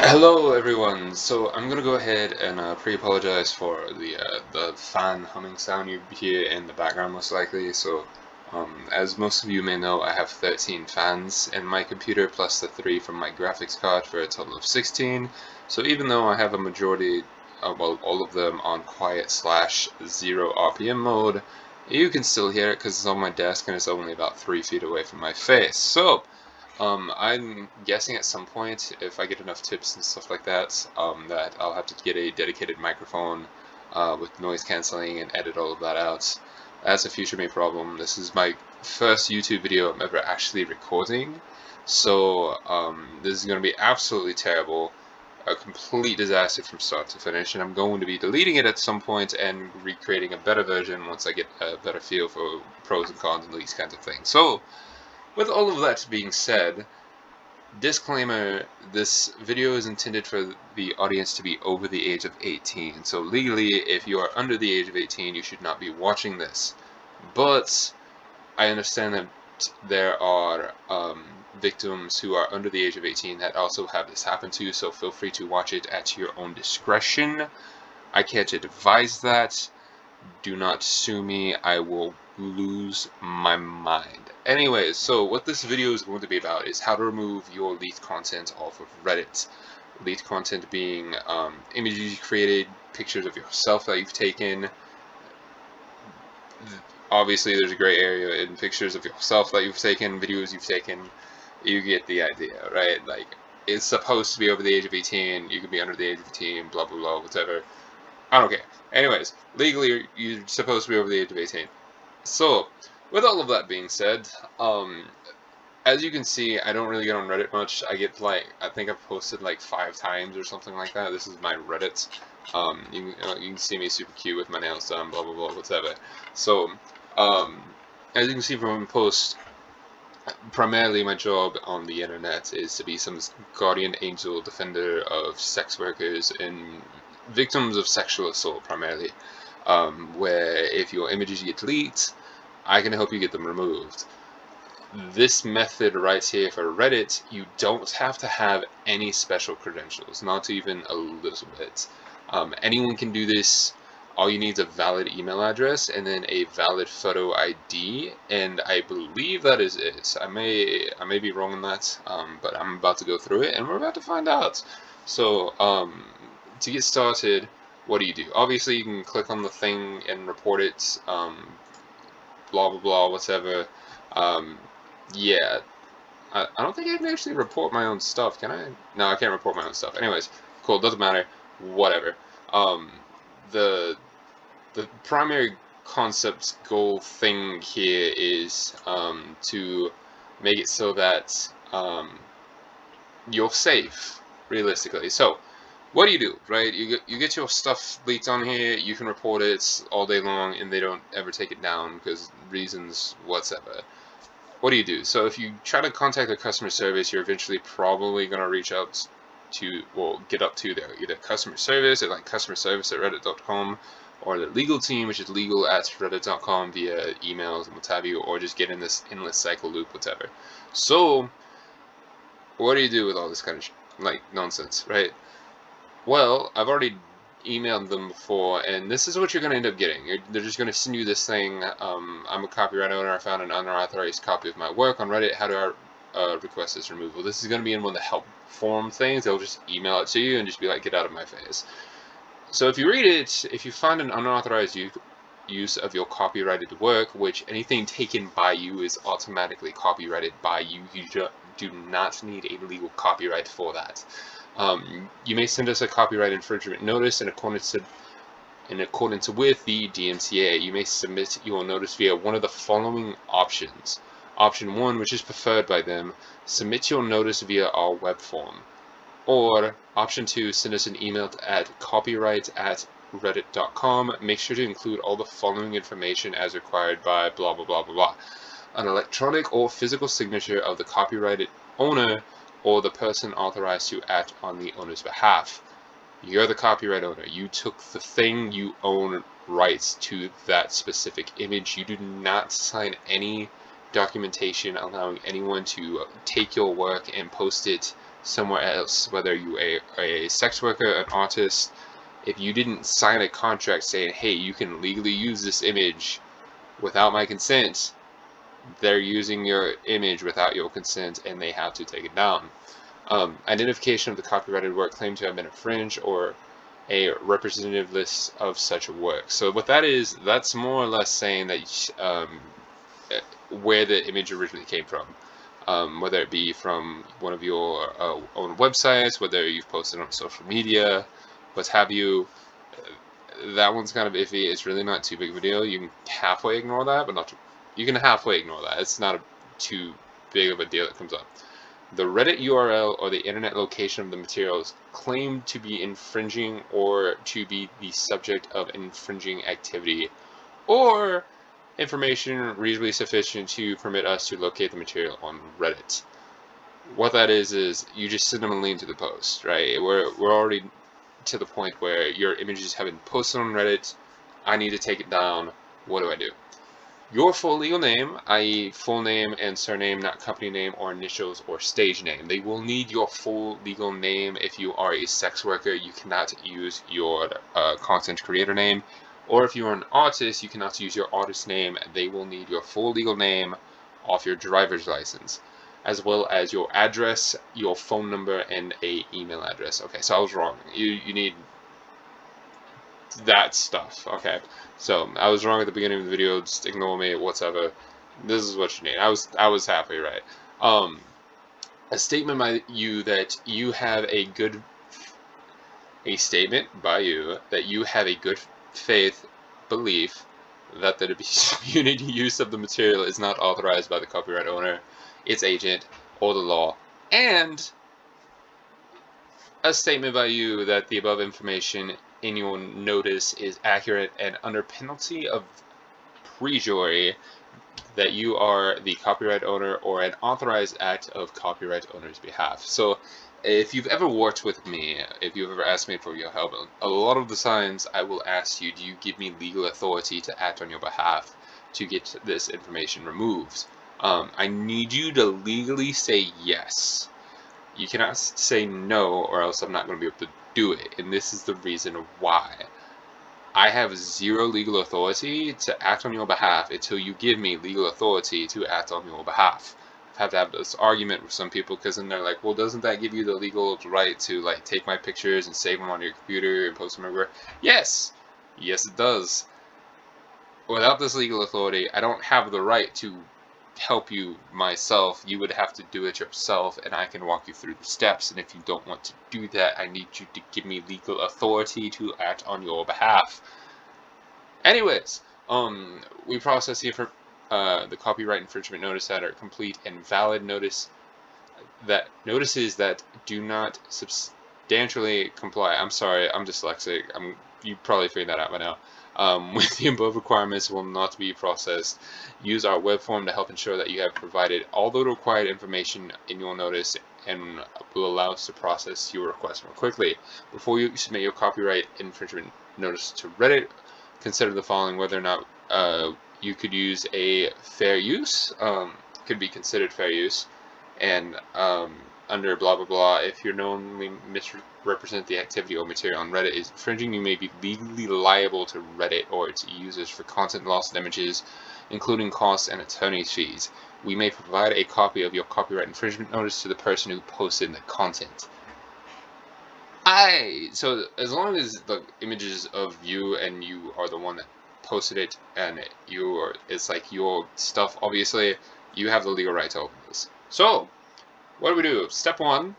Hello everyone. So I'm gonna go ahead and pre-apologize for the fan humming sound you hear in the background most likely. As most of you may know, I have 13 fans in my computer plus the 3 from my graphics card for a total of 16. So even though I have a majority, well, all of them on quiet / 0 RPM mode, you can still hear it because it's on my desk and it's only about 3 feet away from my face. I'm guessing at some point, if I get enough tips and stuff like that, that I'll have to get a dedicated microphone with noise cancelling and edit all of that out. That's a future me problem. This is my first YouTube video I'm ever actually recording, this is going to be absolutely terrible, a complete disaster from start to finish, and I'm going to be deleting it at some point and recreating a better version once I get a better feel for pros and cons and these kinds of things. So, with all of that being said, disclaimer, this video is intended for the audience to be over the age of 18. So legally, if you are under the age of 18, you should not be watching this. But I understand that there are victims who are under the age of 18 that also have this happen to, so feel free to watch it at your own discretion. I can't advise that. Do not sue me, I will lose my mind. Anyways, so what this video is going to be about is how to remove your leaked content off of Reddit. Leaked content being images you created, pictures of yourself that you've taken. Obviously, there's a gray area in pictures of yourself that you've taken, videos you've taken. You get the idea, right? Like, it's supposed to be over the age of 18, you could be under the age of 18, blah blah blah, whatever. I don't care. Anyways, legally, you're supposed to be over the age of 18. So, with all of that being said, as you can see, I don't really get on Reddit much. I get I think I've posted like 5 times or something like that. This is my Reddit. You can see me super cute with my nails done, blah blah blah, whatever. So, um, as you can see from my post, primarily my job on the internet is to be some guardian angel defender of sex workers and victims of sexual assault primarily, where if your images get leaked, I can help you get them removed. This method right here for Reddit, you don't have to have any special credentials, not even a little bit. Anyone can do this. All you need is a valid email address and then a valid photo ID, and I believe that is it. I may be wrong on that, but I'm about to go through it, and we're about to find out. So, to get started, what do? Obviously, you can click on the thing and report it, blah blah blah, whatever. Um, yeah, I don't think I can actually report my own stuff, can I? No, I can't report my own stuff. Anyways, cool, doesn't matter. Whatever. Um, the the primary concept goal thing here is to make it so that you're safe, realistically. So, what do? Right? You get your stuff leaked on here. You can report it all day long, and they don't ever take it down because reasons whatsoever. What do? So if you try to contact their customer service, you're eventually probably going to reach out to, well, get up to their either customer service at like customer service at reddit.com, or the legal team, which is legal at reddit.com, via emails and what have you, or just get in this endless cycle loop, whatever. So what do you do with all this kind of like nonsense, right? Well, I've already emailed them before, and this is what you're going to end up getting. They're just going to send you this thing. I'm a copyright owner. I found an unauthorized copy of my work on Reddit. How do I request this removal? This is going to be in one of the help form things. They'll just email it to you and just be like, get out of my face. So if you read it, if you find an unauthorized use of your copyrighted work, which anything taken by you is automatically copyrighted by you, you do not need a legal copyright for that. You may send us a copyright infringement notice in accordance with the DMCA. You may submit your notice via one of the following options. Option 1, which is preferred by them, submit your notice via our web form. Or option 2, send us an email at copyright@reddit.com. Make sure to include all the following information as required by blah blah blah blah blah. An electronic or physical signature of the copyrighted owner or the person authorized to act on the owner's behalf. You're the copyright owner. You took the thing, you own rights to that specific image. You do not sign any documentation allowing anyone to take your work and post it somewhere else, whether you are a sex worker, an artist. If you didn't sign a contract saying, hey, you can legally use this image without my consent, they're using your image without your consent, and they have to take it down. Identification of the copyrighted work claimed to have been infringed, or a representative list of such a work. So what that is, that's more or less saying that where the image originally came from. Whether it be from one of your own websites, whether you've posted on social media, what have you. That one's kind of iffy. It's really not too big of a deal. You can halfway ignore that, but not too, you can halfway ignore that. It's not too big of a deal that comes up. The Reddit URL or the internet location of the materials claimed to be infringing or to be the subject of infringing activity, or information reasonably sufficient to permit us to locate the material on Reddit. What that is you just send them a link to the post, right? We're already to the point where your images have been posted on Reddit. I need to take it down. What do I do? Your full legal name, i.e. full name and surname, not company name or initials or stage name. They will need your full legal name. If you are a sex worker, you cannot use your content creator name. Or if you're an artist, you cannot use your artist name. They will need your full legal name off your driver's license, as well as your address, your phone number, and an email address. Okay, so I was wrong. You need that stuff. Okay, so I was wrong at the beginning of the video. Just ignore me, whatever. This is what you need. I was halfway right. A statement by you that you have a statement by you that you have a good faith belief that the disputed use of the material is not authorized by the copyright owner, its agent, or the law, and a statement by you that the above information in your notice is accurate and under penalty of perjury that you are the copyright owner or an authorized act of copyright owner's behalf. So if you've ever worked with me, if you've ever asked me for your help, a lot of the times I will ask you, do you give me legal authority to act on your behalf to get this information removed? I need you to legally say yes. You cannot say no, or else I'm not going to be able to do it. And this is the reason why. I have zero legal authority to act on your behalf until you give me legal authority to act on your behalf. I've had to have this argument with some people because then they're like, well, doesn't that give you the legal right to like take my pictures and save them on your computer and post them everywhere? Yes! Yes, it does. Without this legal authority, I don't have the right to help you myself. You would have to do it yourself, and I can walk you through the steps. And if you don't want to do that, I need you to give me legal authority to act on your behalf. Anyways, we process the copyright infringement notice that are complete and valid notices that do not substantially comply. I'm sorry, I'm dyslexic. You probably figured that out by now. With the above requirements will not be processed. Use our web form to help ensure that you have provided all the required information in your notice and will allow us to process your request more quickly. Before you submit your copyright infringement notice to Reddit, consider the following: whether or not you could use a fair use, could be considered fair use, and under blah blah blah, if you're knowingly misrepresent the activity or material on Reddit is infringing, you may be legally liable to Reddit or its users for content loss damages, including costs and attorney's fees. We may provide a copy of your copyright infringement notice to the person who posted the content. So as long as the images of you and you are the one that posted it and it's like your stuff, obviously you have the legal right to open this. So what do we do? Step 1,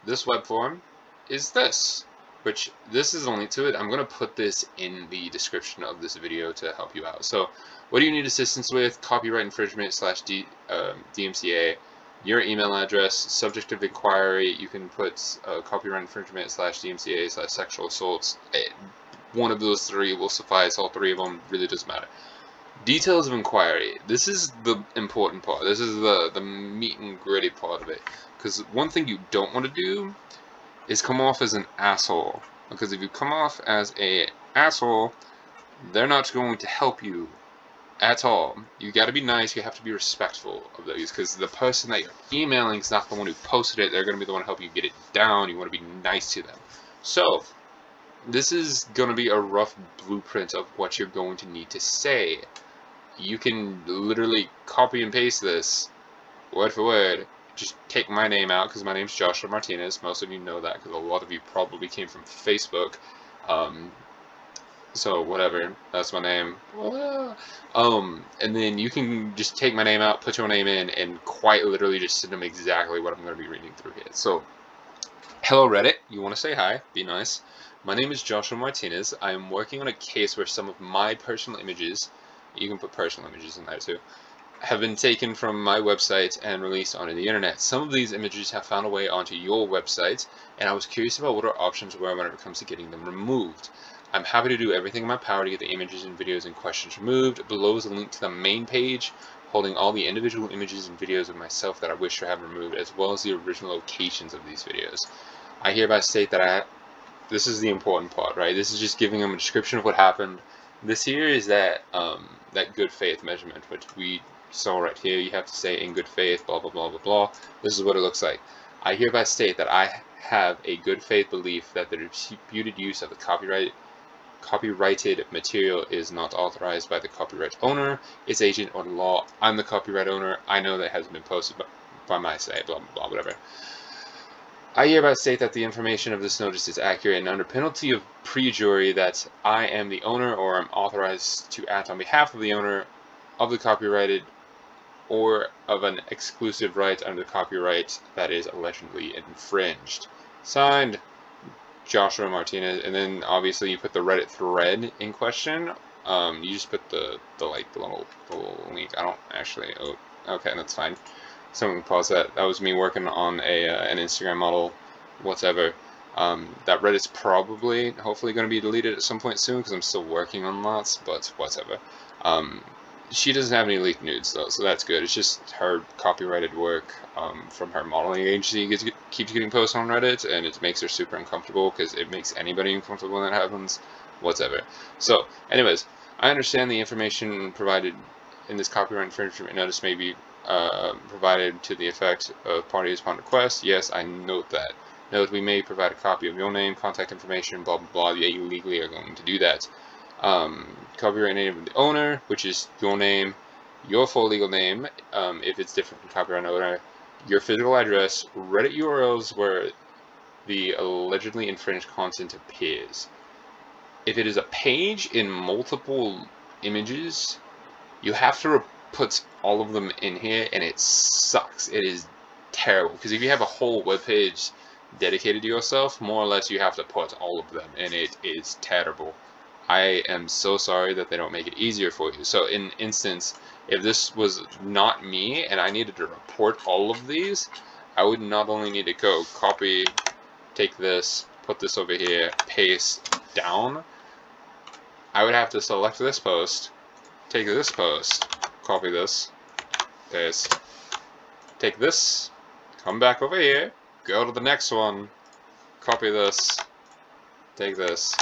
this web form is this, which this is the link to it. I'm going to put this in the description of this video to help you out. So what do you need assistance with? Copyright infringement / DMCA, your email address, subject of inquiry. You can put copyright infringement / DMCA / sexual assaults. One of those three will suffice. All three of them really doesn't matter. Details of inquiry. This is the important part. This is the meat and gritty part of it. Because one thing you don't want to do is come off as an asshole. Because if you come off as an asshole, they're not going to help you. at all. You got to be nice. You have to be respectful of those, because the person that you're emailing is not the one who posted it. They're going to be the one helping you get it down. You want to be nice to them. So this is going to be a rough blueprint of what you're going to need to say. You can literally copy and paste this word for word. Just take my name out, because my name's Joshua Martinez. Most of you know that, because a lot of you probably came from Facebook. So whatever, that's my name. And then you can just take my name out, put your name in, and quite literally just send them exactly what I'm going to be reading through here. So, hello Reddit, you want to say hi, be nice. My name is Joshua Martinez. I am working on a case where some of my personal images, you can put personal images in there too, have been taken from my website and released onto the internet. Some of these images have found a way onto your website, and I was curious about what our options were whenever it comes to getting them removed. I'm happy to do everything in my power to get the images and videos in questions removed. Below is a link to the main page holding all the individual images and videos of myself that I wish to have removed, as well as the original locations of these videos. I hereby state that this is the important part, right? This is just giving them a description of what happened. This here is that that good faith measurement, which we saw right here. You have to say in good faith, blah, blah, blah, blah, blah. This is what it looks like. I hereby state that I have a good faith belief that the disputed use of the copyrighted material is not authorized by the copyright owner, its agent, or the law. I'm the copyright owner. I know that hasn't been posted by my site, blah, blah, blah, whatever. I hereby state that the information of this notice is accurate, and under penalty of perjury that I am the owner or am authorized to act on behalf of the owner of the copyrighted or of an exclusive right under copyright that is allegedly infringed. Signed, Joshua Martinez. And then obviously you put the Reddit thread in question. You just put the little link. I don't actually. Oh, okay, that's fine. Someone can pause that. That was me working on an Instagram model, whatever. That Reddit's probably, hopefully, going to be deleted at some point soon, because I'm still working on lots, but whatever. She doesn't have any leaked nudes, though, so that's good. It's just her copyrighted work from her modeling agency keeps getting posted on Reddit, and it makes her super uncomfortable, because it makes anybody uncomfortable when that happens. Whatever. So, anyways, I understand the information provided in this copyright infringement notice may be provided to the effect of parties upon request. Yes, I note that. Note, we may provide a copy of your name, contact information, blah, blah, blah. Yeah, you legally are going to do that. Copyright name of the owner, which is your name, your full legal name, if it's different from copyright owner, your physical address, Reddit URLs where the allegedly infringed content appears. If it is a page in multiple images, you have to put all of them in here, and it sucks. It is terrible, because if you have a whole web page dedicated to yourself, more or less you have to put all of them, and it is terrible. I am so sorry that they don't make it easier for you. So in instance, if this was not me and I needed to report all of these, I would not only need to go copy, take this, put this over here, paste down. I would have to select this post, take this post, copy this, paste, take this, come back over here, go to the next one, copy this, take this,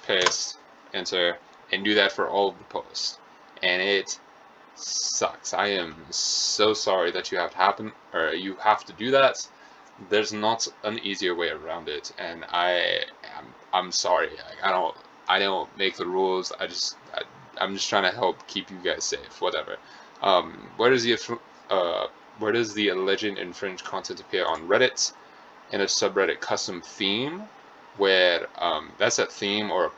paste, enter, and do that for all of the posts. And it sucks. I am so sorry that you have to happen, or you have to do that. There's not an easier way around it, and I'm sorry. I don't make the rules. I'm just trying to help keep you guys safe. Whatever. Where does the alleged infringed content appear on Reddit? In a subreddit custom theme, where that's a theme, or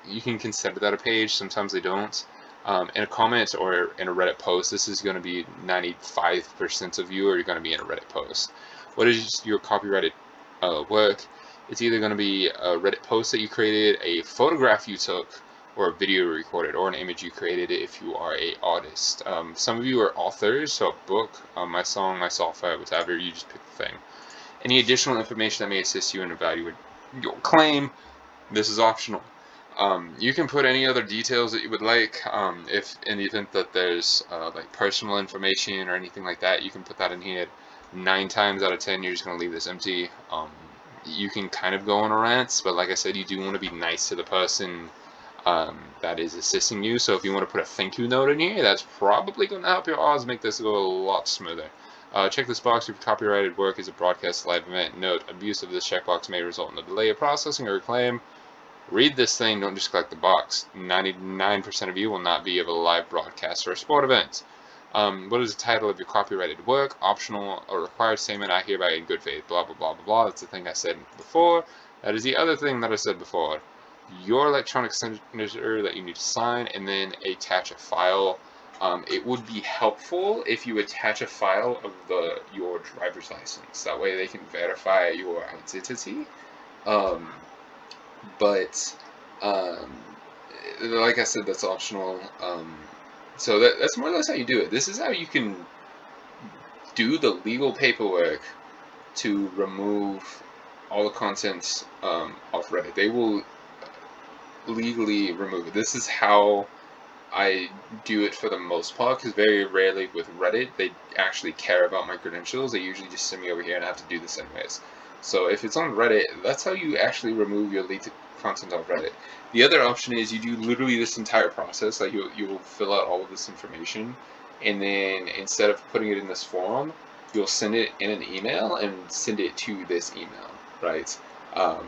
you can consider that a page. Sometimes they don't. In a comment or in a Reddit post, this is going to be 95% of you are going to be in a Reddit post. What is your copyrighted work? It's either going to be a Reddit post that you created, a photograph you took, or a video you recorded, or an image you created if you are an artist. Some of you are authors, so a book, my song, my software, whatever, you just pick the thing. Any additional information that may assist you in evaluating your claim, this is optional. You can put any other details that you would like. If in the event that there's like personal information or anything like that, you can put that in here. 9 times out of 10, you're just going to leave this empty. You can kind of go on a rant, but like I said, you do want to be nice to the person. that is assisting you. So if you want to put a thank you note in here, that's probably going to help your odds make this go a lot smoother. Check this box if copyrighted work is a broadcast live event. Note, abuse of this checkbox may result in a delay of processing or a claim. Read this thing, don't just click the box. 99% of you will not be of a live broadcast or a sport event. What is the title of your copyrighted work? Optional or required statement, I hereby in good faith, blah, blah, blah, blah, blah. That's the thing I said before. That is the other thing that I said before. Your electronic signature that you need to sign, and then attach a file. It would be helpful if you attach a file of your driver's license. That way they can verify your identity. But like I said, that's optional. So that's more or less how you do it. This is how you can do the legal paperwork to remove all the content off Reddit. They will legally remove it. This is how I do it for the most part, because very rarely with Reddit they actually care about my credentials. They usually just send me over here and I have to do this anyways. So if it's on Reddit, that's how you actually remove your leaked content off Reddit. The other option is you do literally this entire process. Like you will fill out all of this information, and then instead of putting it in this form, you'll send it in an email and send it to this email, right? Um,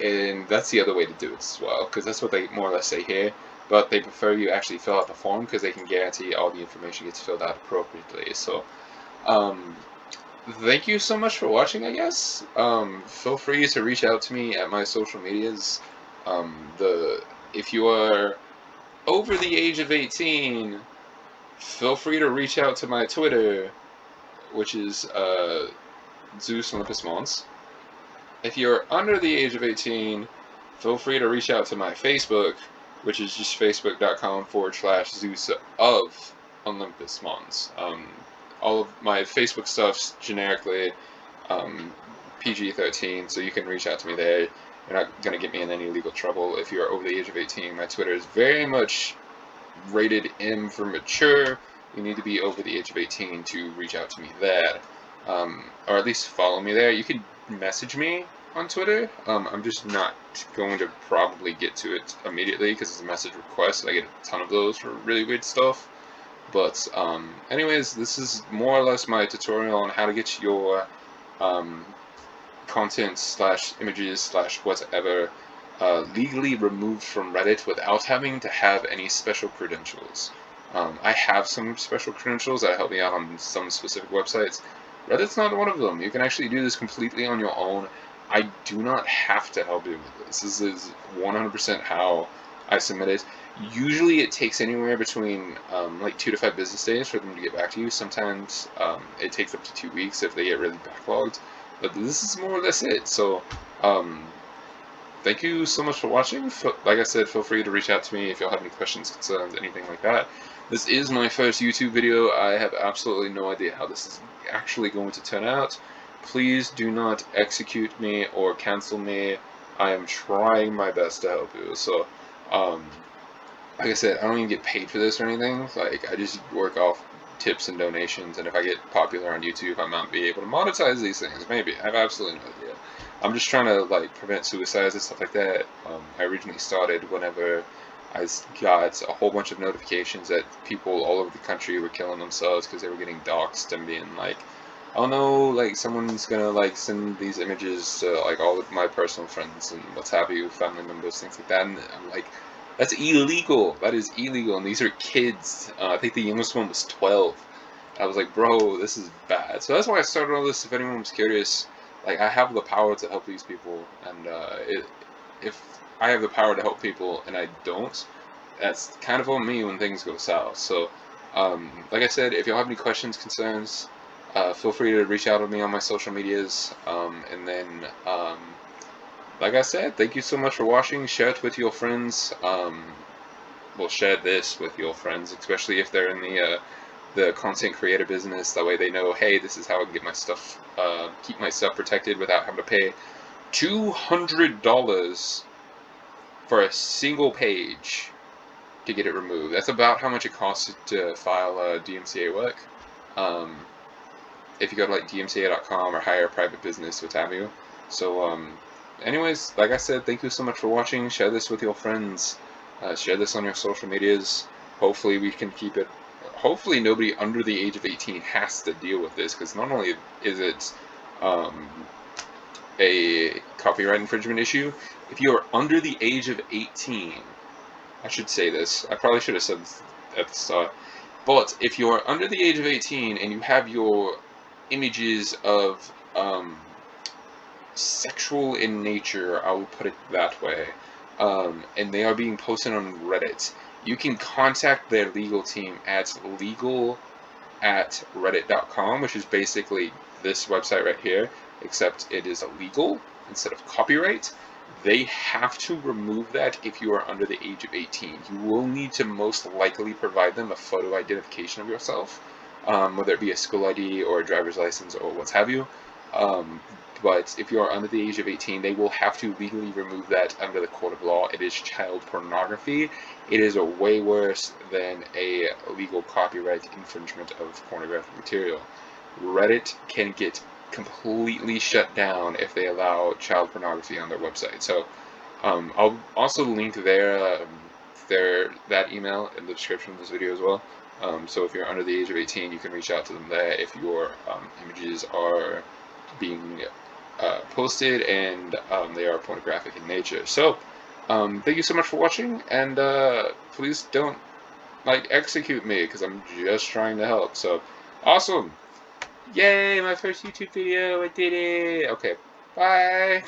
and that's the other way to do it as well, because that's what they more or less say here. But they prefer you actually fill out the form because they can guarantee all the information gets filled out appropriately. So, thank you so much for watching, I guess. Feel free to reach out to me at my social medias. If you are over the age of 18, feel free to reach out to my Twitter, which is Zeus Olympus Mons. If you're under the age of 18, feel free to reach out to my Facebook, which is just facebook.com/Zeus of Olympus Mons. All of my Facebook stuff's generically PG-13, so you can reach out to me there. You're not going to get me in any legal trouble if you're over the age of 18. My Twitter is very much rated M for mature. You need to be over the age of 18 to reach out to me there. Or at least follow me there. You can message me on Twitter. I'm just not going to probably get to it immediately because it's a message request. I get a ton of those for really weird stuff. But anyways, this is more or less my tutorial on how to get your content / images / whatever legally removed from Reddit without having to have any special credentials. I have some special credentials that help me out on some specific websites. Reddit's not one of them. You can actually do this completely on your own. I do not have to help you with this. This is 100% how I submit it. Usually it takes anywhere between like 2 to 5 business days for them to get back to you. Sometimes it takes up to 2 weeks if they get really backlogged. But this is more or less it. So thank you so much for watching. Like I said, feel free to reach out to me if y'all have any questions, concerns, anything like that. This is my first YouTube video. I have absolutely no idea how this is actually going to turn out. Please do not execute me or cancel me. I am trying my best to help you. So, like I said, I don't even get paid for this or anything. Like, I just work off tips and donations, and if I get popular on YouTube, I might be able to monetize these things. Maybe. I have absolutely no idea. I'm just trying to, like, prevent suicides and stuff like that. I originally started whenever I got a whole bunch of notifications that people all over the country were killing themselves because they were getting doxxed and being like, oh no, like, someone's gonna, like, send these images to, like, all of my personal friends and what have you, family members, things like that, and I'm like, that's illegal. That is illegal, and these are kids. I think the youngest one was 12. I was like, bro, this is bad. So that's why I started all this. If anyone was curious, like, I have the power to help these people, and if I have the power to help people and I don't, that's kind of on me when things go south. So, like I said, if y'all have any questions, concerns, feel free to reach out to me on my social medias, and then, like I said, thank you so much for watching. Share it with your friends. Well, share this with your friends, especially if they're in the content creator business. That way they know, hey, this is how I can get my stuff, keep my stuff protected without having to pay $200 for a single page to get it removed. That's about how much it costs to file a DMCA work. If you go to like dmca.com or hire a private business, what have you. So, anyways, like I said, thank you so much for watching. Share this with your friends. Share this on your social medias. Hopefully we can keep it. Hopefully nobody under the age of 18 has to deal with this, because not only is it um, a copyright infringement issue, if you are under the age of 18, I should say this. I probably should have said this at the start. But if you are under the age of 18 and you have your images of sexual in nature, I will put it that way, and they are being posted on Reddit, you can contact their legal team at legal@reddit.com, which is basically this website right here, except it is illegal instead of copyright. They have to remove that if you are under the age of 18. You will need to most likely provide them a photo identification of yourself, whether it be a school ID or a driver's license or what have you. But if you are under the age of 18, they will have to legally remove that under the court of law. It is child pornography. It is a way worse than a legal copyright infringement of pornographic material. Reddit can get completely shut down if they allow child pornography on their website. So I'll also link that email in the description of this video as well. So if you're under the age of 18, you can reach out to them there if your images are being posted and they are pornographic in nature. So thank you so much for watching, and please don't execute me, because I'm just trying to help. So awesome. Yay, my first YouTube video, I did it. Okay, bye.